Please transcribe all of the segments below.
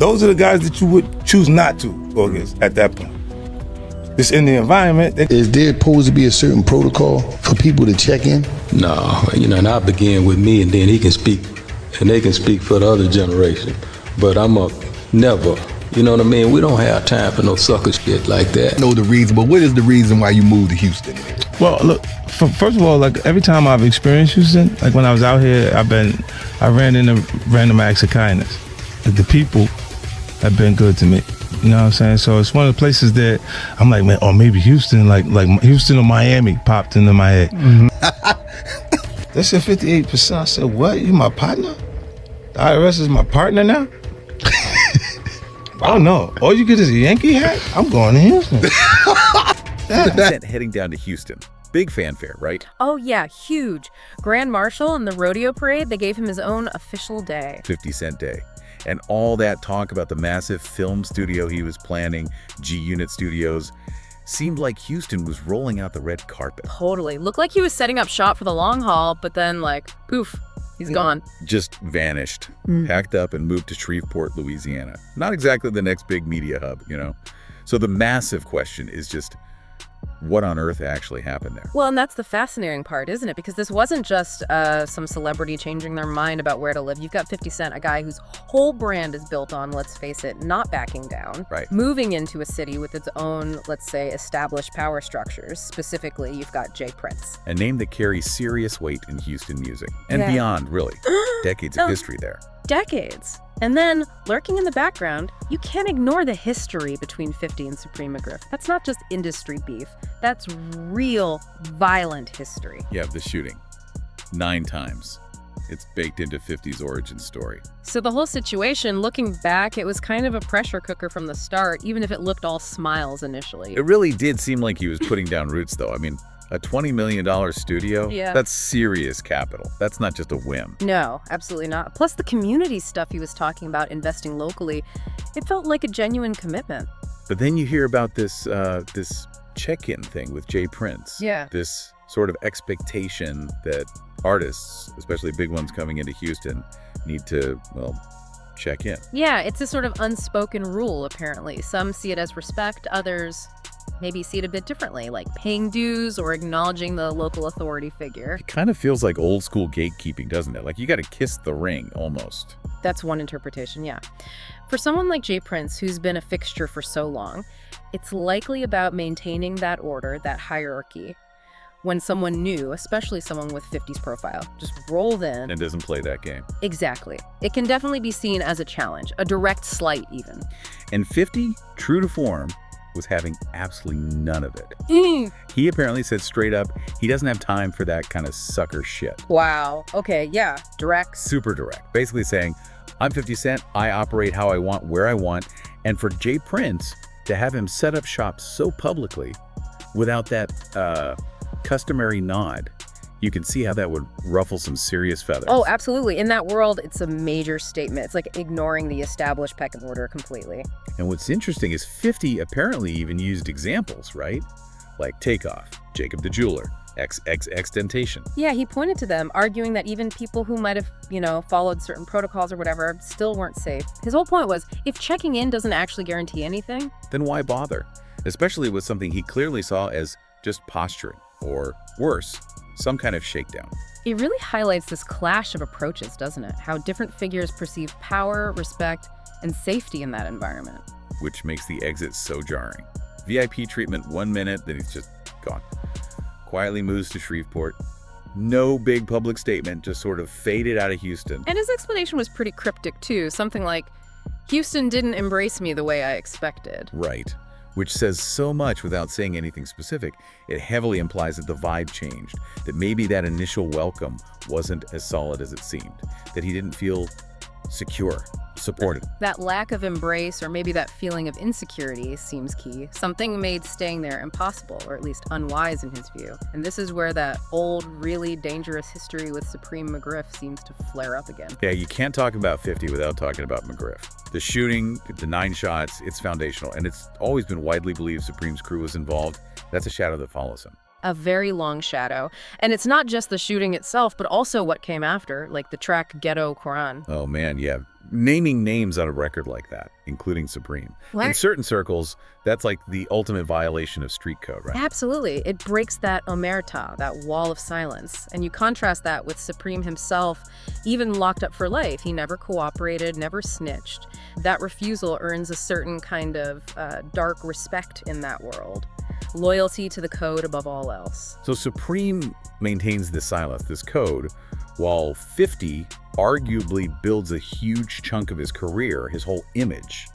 Those are the guys that you would choose not to go against at that point. It's in the environment. Is there supposed to be a certain protocol for people to check in? No, and I begin with me, and then he can speak, and they can speak for the other generation. But I'm a never, you know what I mean? We don't have time for no sucker shit like that. Know the reason, but what is the reason why you moved to Houston? Well, look, first of all, like every time I've experienced Houston, like when I was out here, I ran into random acts of kindness. Like the people have been good to me. You know what I'm saying? So it's one of the places that I'm like, man, or maybe Houston, like Houston or Miami popped into my head. Mm-hmm. They said 58%. I said, what? You my partner? The IRS is my partner now? Oh no. All you get is a Yankee hat? I'm going to Houston. 50 Cent heading down to Houston. Big fanfare, right? Oh yeah, huge. Grand Marshal and the rodeo parade, they gave him his own official day. 50 Cent Day. And all that talk about the massive film studio he was planning, G-Unit Studios, seemed like Houston was rolling out the red carpet. Totally. Looked like he was setting up shop for the long haul, but then like, poof, he's gone. Just vanished, packed up and moved to Shreveport, Louisiana. Not exactly the next big media hub, you know? So the massive question is just, what on earth actually happened there? Well, and that's the fascinating part, isn't it? Because this wasn't just some celebrity changing their mind about where to live. You've got 50 Cent, a guy whose whole brand is built on, let's face it, not backing down. Right. Moving into a city with its own, let's say, established power structures. Specifically, you've got Jay Prince. A name that carries serious weight in Houston music. And beyond, really. Decades of history there. Decades. And then, lurking in the background, you can't ignore the history between 50 and Supreme McGriff. That's not just industry beef. That's real, violent history. Yeah, the shooting. 9 times. It's baked into 50's origin story. So the whole situation, looking back, it was kind of a pressure cooker from the start, even if it looked all smiles initially. It really did seem like he was putting down roots, though. I mean, a $20 million studio? Yeah. That's serious capital. That's not just a whim. No, absolutely not. Plus the community stuff he was talking about, investing locally, it felt like a genuine commitment. But then you hear about this check-in thing with Jay Prince. Yeah. This sort of expectation that artists, especially big ones coming into Houston, need to, well, check in. Yeah, it's a sort of unspoken rule, apparently. Some see it as respect, others maybe see it a bit differently, like paying dues or acknowledging the local authority figure. It kind of feels like old school gatekeeping, doesn't it? Like you got to kiss the ring, almost. That's one interpretation, yeah. For someone like Jay Prince, who's been a fixture for so long, it's likely about maintaining that order, that hierarchy. When someone new, especially someone with 50's profile, just rolled in. And doesn't play that game. Exactly. It can definitely be seen as a challenge, a direct slight even. And 50, true to form, was having absolutely none of it. He apparently said straight up, he doesn't have time for that kind of sucker shit. Wow. Okay, yeah. Direct. Super direct. Basically saying, I'm 50 Cent, I operate how I want, where I want. And for Jay Prince to have him set up shop so publicly without that customary nod, you can see how that would ruffle some serious feathers. Oh, absolutely. In that world, it's a major statement. It's like ignoring the established pecking order completely. And what's interesting is 50 apparently even used examples, right? Like Takeoff, Jacob the Jeweler, XXXTentacion. Yeah, he pointed to them, arguing that even people who might have, followed certain protocols or whatever still weren't safe. His whole point was, if checking in doesn't actually guarantee anything, then why bother? Especially with something he clearly saw as just posturing, or worse, some kind of shakedown. It really highlights this clash of approaches, doesn't it? How different figures perceive power, respect, and safety in that environment. Which makes the exit so jarring. VIP treatment 1 minute, then he's just gone. Quietly moves to Shreveport. No big public statement, just sort of faded out of Houston. And his explanation was pretty cryptic too. Something like, Houston didn't embrace me the way I expected. Right. Which says so much without saying anything specific. It heavily implies that the vibe changed, that maybe that initial welcome wasn't as solid as it seemed, that he didn't feel secure, supported. That lack of embrace, or maybe that feeling of insecurity, seems key. Something made staying there impossible, or at least unwise in his view. And this is where that old, really dangerous history with Supreme McGriff seems to flare up again. Yeah, you can't talk about 50 without talking about McGriff. The shooting, the 9 shots, it's foundational, and it's always been widely believed Supreme's crew was involved. That's a shadow that follows him. A very long shadow. And it's not just the shooting itself, but also what came after, like the track Ghetto Quran. Oh man, yeah. naming names on a record like that, including Supreme. What? In certain circles, that's like the ultimate violation of street code, right? Absolutely. It breaks that omerta, that wall of silence. And you contrast that with Supreme himself, even locked up for life. He never cooperated, never snitched. That refusal earns a certain kind of dark respect in that world. Loyalty to the code above all else. So Supreme maintains this silence, this code, while 50 arguably builds a huge chunk of his career, his whole image,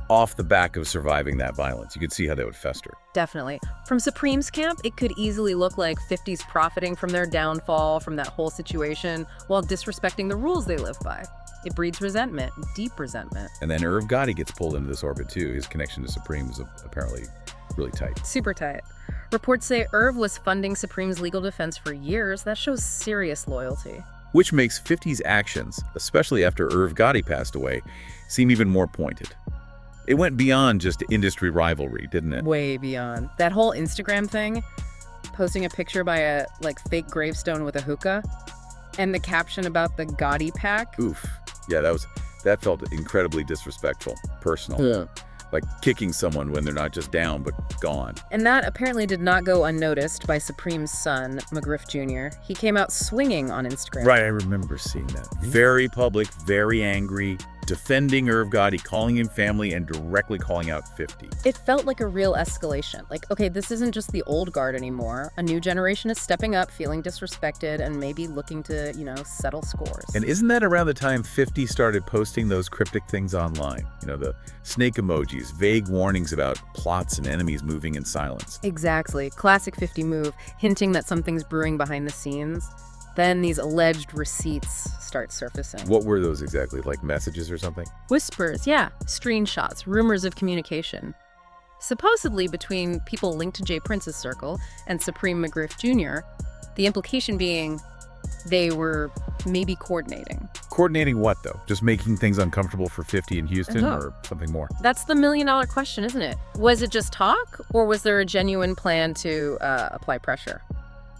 off the back of surviving that violence. You could see how that would fester. Definitely. From Supreme's camp, it could easily look like 50's profiting from their downfall, from that whole situation, while disrespecting the rules they live by. It breeds resentment, deep resentment. And then Irv Gotti gets pulled into this orbit too. His connection to Supreme was apparently really tight. Super tight. Reports say Irv was funding Supreme's legal defense for years. That shows serious loyalty. Which makes 50's actions, especially after Irv Gotti passed away, seem even more pointed. It went beyond just industry rivalry, didn't it? Way beyond. That whole Instagram thing, posting a picture by a fake gravestone with a hookah, and the caption about the Gotti pack. Oof. Yeah, that felt incredibly disrespectful, personal. Yeah. Like kicking someone when they're not just down, but gone. And that apparently did not go unnoticed by Supreme's son, McGriff Jr. He came out swinging on Instagram. Right, I remember seeing that. Very public, very angry, defending Irv Gotti, calling him family, and directly calling out 50. It felt like a real escalation. Like, okay, this isn't just the old guard anymore. A new generation is stepping up, feeling disrespected, and maybe looking to, settle scores. And isn't that around the time 50 started posting those cryptic things online? The snake emojis, vague warnings about plots and enemies moving in silence. Exactly. Classic 50 move, hinting that something's brewing behind the scenes. Then these alleged receipts start surfacing. What were those exactly? Like messages or something? Whispers, yeah. Screenshots, rumors of communication. Supposedly between people linked to Jay Prince's circle and Supreme McGriff Jr., the implication being they were maybe coordinating. Coordinating what, though? Just making things uncomfortable for 50 in Houston or something more? That's the million-dollar question, isn't it? Was it just talk, or was there a genuine plan to apply pressure?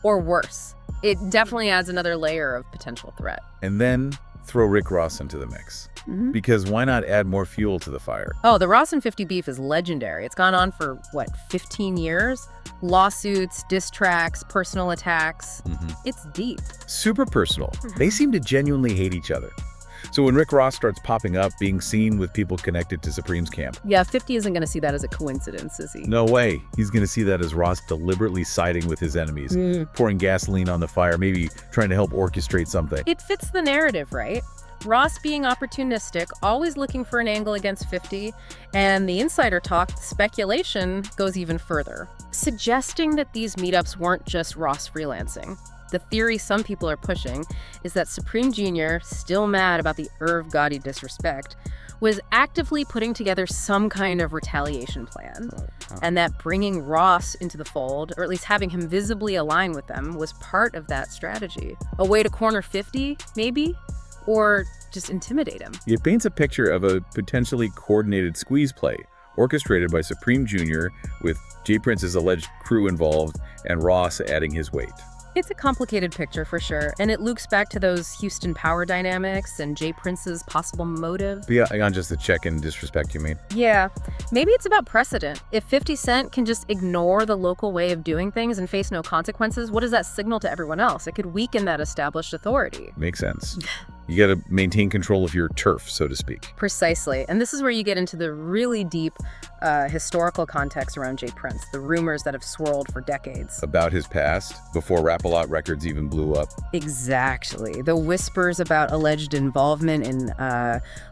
Or worse, it definitely adds another layer of potential threat. And then throw Rick Ross into the mix. Because why not add more fuel to the fire? Oh, the Ross and 50 beef is legendary. It's gone on for, 15 years? Lawsuits, diss tracks, personal attacks. It's deep. Super personal. They seem to genuinely hate each other. So when Rick Ross starts popping up, being seen with people connected to Supreme's camp. Yeah, 50 isn't going to see that as a coincidence, is he? No way. He's going to see that as Ross deliberately siding with his enemies, pouring gasoline on the fire, maybe trying to help orchestrate something. It fits the narrative, right? Ross being opportunistic, always looking for an angle against 50, and the insider talk, speculation, goes even further, suggesting that these meetups weren't just Ross freelancing. The theory some people are pushing is that Supreme Jr., still mad about the Irv Gotti disrespect, was actively putting together some kind of retaliation plan, and that bringing Ross into the fold, or at least having him visibly align with them, was part of that strategy. A way to corner 50, maybe? Or just intimidate him. It paints a picture of a potentially coordinated squeeze play, orchestrated by Supreme Jr., with Jay Prince's alleged crew involved and Ross adding his weight. It's a complicated picture for sure, and it loops back to those Houston power dynamics and Jay Prince's possible motive. Beyond just the check-in disrespect, you mean? Yeah, maybe it's about precedent. If 50 Cent can just ignore the local way of doing things and face no consequences, what does that signal to everyone else? It could weaken that established authority. Makes sense. You got to maintain control of your turf, so to speak. Precisely. And this is where you get into the really deep historical context around Jay Prince, the rumors that have swirled for decades. About his past, before Rap-A-Lot Records even blew up. Exactly. The whispers about alleged involvement in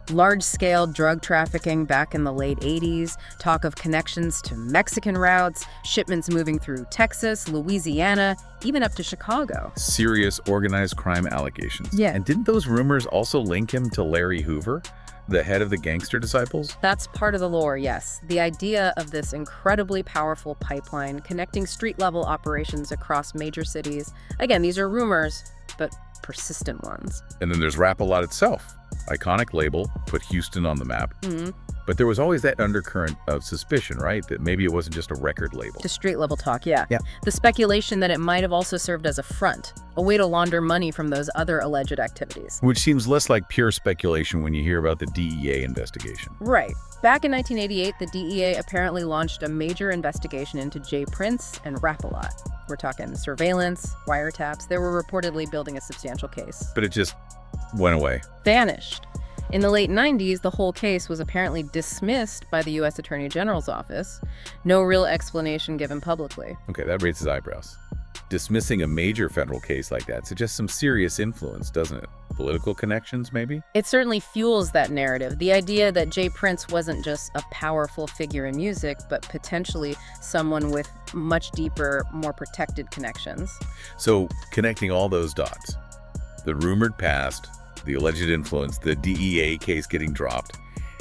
large-scale drug trafficking back in the late 80s, talk of connections to Mexican routes, shipments moving through Texas, Louisiana, even up to Chicago. Serious organized crime allegations. Yeah. And didn't those rumors also link him to Larry Hoover, the head of the Gangster Disciples? That's part of the lore, yes. The idea of this incredibly powerful pipeline connecting street-level operations across major cities. Again, these are rumors, but persistent ones. And then there's Rap-A-Lot itself. Iconic label, put Houston on the map. But there was always that undercurrent of suspicion, right? That maybe it wasn't just a record label. Just street level talk, yeah. Yeah. The speculation that it might have also served as a front, a way to launder money from those other alleged activities. Which seems less like pure speculation when you hear about the DEA investigation. Right. Back in 1988, the DEA apparently launched a major investigation into J. Prince and Rap-A-Lot. We're talking surveillance, wiretaps. They were reportedly building a substantial case. But it just went away. Vanished. In the late 90s, the whole case was apparently dismissed by the U.S. Attorney General's office. No real explanation given publicly. Okay, that raises eyebrows. Dismissing a major federal case like that suggests some serious influence, doesn't it? Political connections, maybe? It certainly fuels that narrative. The idea that J. Prince wasn't just a powerful figure in music, but potentially someone with much deeper, more protected connections. So, connecting all those dots, the rumored past, the alleged influence, the DEA case getting dropped,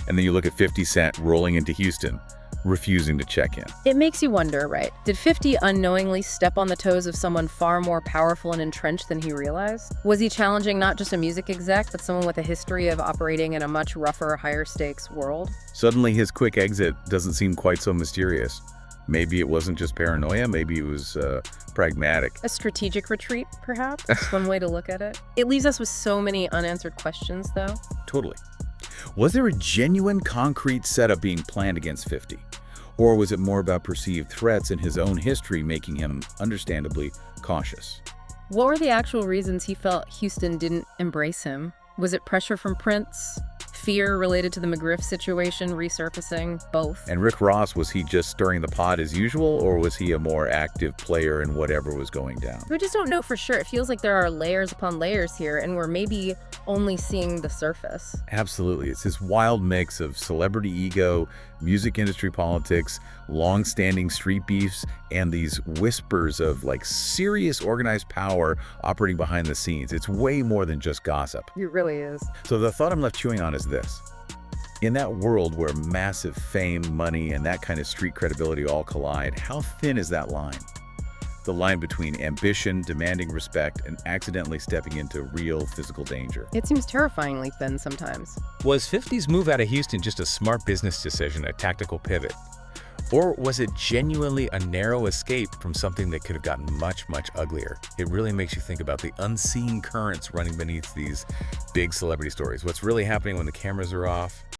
and then you look at 50 Cent rolling into Houston, refusing to check in. It makes you wonder, right? Did 50 unknowingly step on the toes of someone far more powerful and entrenched than he realized? Was he challenging not just a music exec, but someone with a history of operating in a much rougher, higher stakes world? Suddenly his quick exit doesn't seem quite so mysterious. Maybe it wasn't just paranoia, maybe it was pragmatic. A strategic retreat, perhaps? That's one way to look at it. It leaves us with so many unanswered questions, though. Totally. Was there a genuine, concrete setup being planned against 50? Or was it more about perceived threats and his own history making him, understandably, cautious? What were the actual reasons he felt Houston didn't embrace him? Was it pressure from Prince? Fear related to the McGriff situation resurfacing? Both? And Rick Ross, was he just stirring the pot as usual, or was he a more active player in whatever was going down? We just don't know for sure. It feels like there are layers upon layers here, and we're maybe only seeing the surface. Absolutely. It's this wild mix of celebrity ego, music industry politics, long-standing street beefs, and these whispers of like serious organized power operating behind the scenes. It's way more than just gossip. It really is. So the thought I'm left chewing on is this. In that world where massive fame, money, and that kind of street credibility all collide, how thin is that line? The line between ambition, demanding respect, and accidentally stepping into real physical danger. It seems terrifyingly thin sometimes. Was 50's move out of Houston just a smart business decision, a tactical pivot? Or was it genuinely a narrow escape from something that could have gotten much, much uglier? It really makes you think about the unseen currents running beneath these big celebrity stories. What's really happening when the cameras are off?